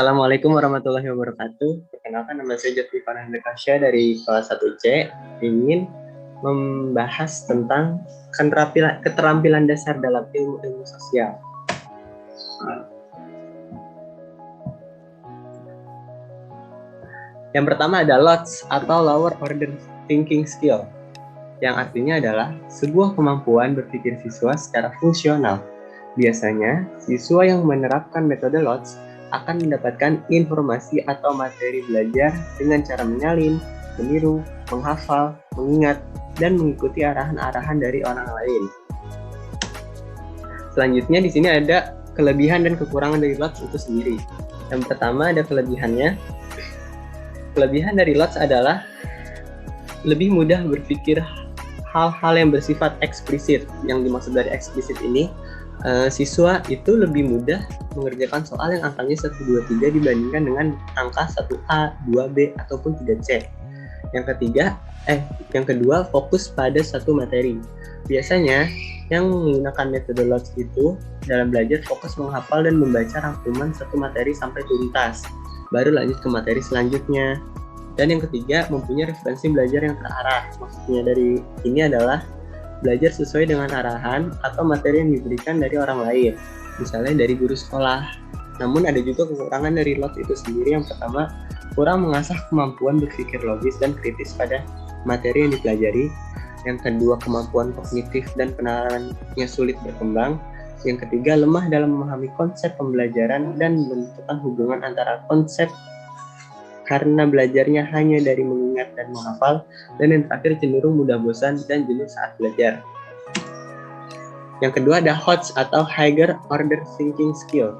Assalamualaikum warahmatullahi wabarakatuh. Perkenalkan, nama saya Jatwi Farhan Dekasya dari kelas 1C. Ingin membahas tentang keterampilan dasar dalam ilmu sosial. Yang pertama ada LOTS atau Lower Order Thinking Skill, yang artinya adalah sebuah kemampuan berpikir siswa secara fungsional. Biasanya, siswa yang menerapkan metode LOTS akan mendapatkan informasi atau materi belajar dengan cara menyalin, meniru, menghafal, mengingat, dan mengikuti arahan-arahan dari orang lain. Selanjutnya di sini ada kelebihan dan kekurangan dari LOTS itu sendiri. Yang pertama ada kelebihannya. Kelebihan dari LOTS adalah lebih mudah berpikir hal-hal yang bersifat eksplisit. Yang dimaksud dari eksplisit ini, siswa itu lebih mudah mengerjakan soal yang angkanya 1, 2, 3 dibandingkan dengan angka 1A, 2B, ataupun 3C. Yang kedua, fokus pada satu materi. Biasanya, yang menggunakan metode LOTS itu dalam belajar fokus menghafal dan membaca rangkuman satu materi sampai tuntas, baru lanjut ke materi selanjutnya. Dan yang ketiga, mempunyai referensi belajar yang terarah. Maksudnya dari ini adalah belajar sesuai dengan arahan atau materi yang diberikan dari orang lain, misalnya dari guru sekolah. Namun ada juga kekurangan dari LOTS itu sendiri. Yang pertama, kurang mengasah kemampuan berpikir logis dan kritis pada materi yang dipelajari. Yang kedua, kemampuan kognitif dan penalarannya sulit berkembang. Yang ketiga, lemah dalam memahami konsep pembelajaran dan menentukan hubungan antara konsep karena belajarnya hanya dari mengingat dan menghafal. Dan yang terakhir, cenderung mudah bosan dan jenuh saat belajar. Yang kedua ada HOTS atau Higher Order Thinking Skill,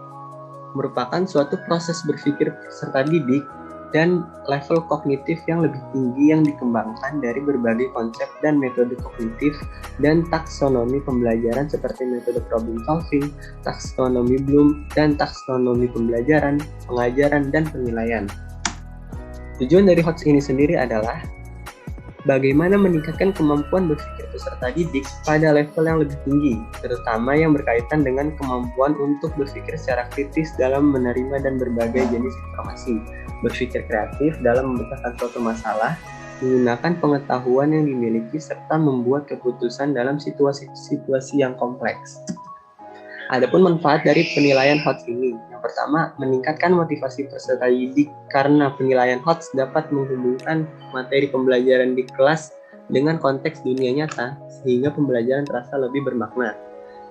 merupakan suatu proses berpikir peserta didik dan level kognitif yang lebih tinggi yang dikembangkan dari berbagai konsep dan metode kognitif dan taksonomi pembelajaran seperti metode problem solving, taksonomi Bloom, dan taksonomi pembelajaran, pengajaran, dan penilaian. Tujuan dari HOTS ini sendiri adalah bagaimana meningkatkan kemampuan berpikir peserta didik pada level yang lebih tinggi, terutama yang berkaitan dengan kemampuan untuk berpikir secara kritis dalam menerima dan berbagai jenis informasi, berpikir kreatif dalam memecahkan suatu masalah, menggunakan pengetahuan yang dimiliki, serta membuat keputusan dalam situasi-situasi yang kompleks. Adapun manfaat dari penilaian HOTS ini, yang pertama, meningkatkan motivasi peserta didik karena penilaian HOTS dapat menghubungkan materi pembelajaran di kelas dengan konteks dunia nyata, sehingga pembelajaran terasa lebih bermakna.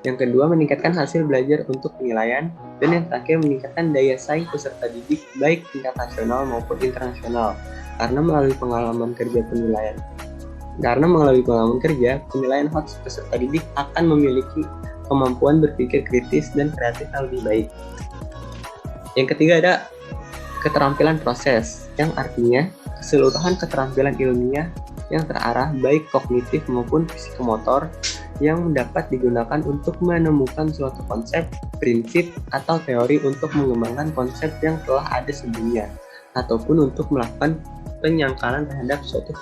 Yang kedua, meningkatkan hasil belajar untuk penilaian, dan yang terakhir, meningkatkan daya saing peserta didik baik tingkat nasional maupun internasional, karena melalui pengalaman kerja penilaian HOTS peserta didik akan memiliki kemampuan berpikir kritis dan kreatif yang lebih baik. Yang ketiga ada keterampilan proses, yang artinya keseluruhan keterampilan ilmiah yang terarah baik kognitif maupun psikomotor yang dapat digunakan untuk menemukan suatu konsep, prinsip, atau teori untuk mengembangkan konsep yang telah ada sebelumnya, ataupun untuk melakukan penyangkalan terhadap suatu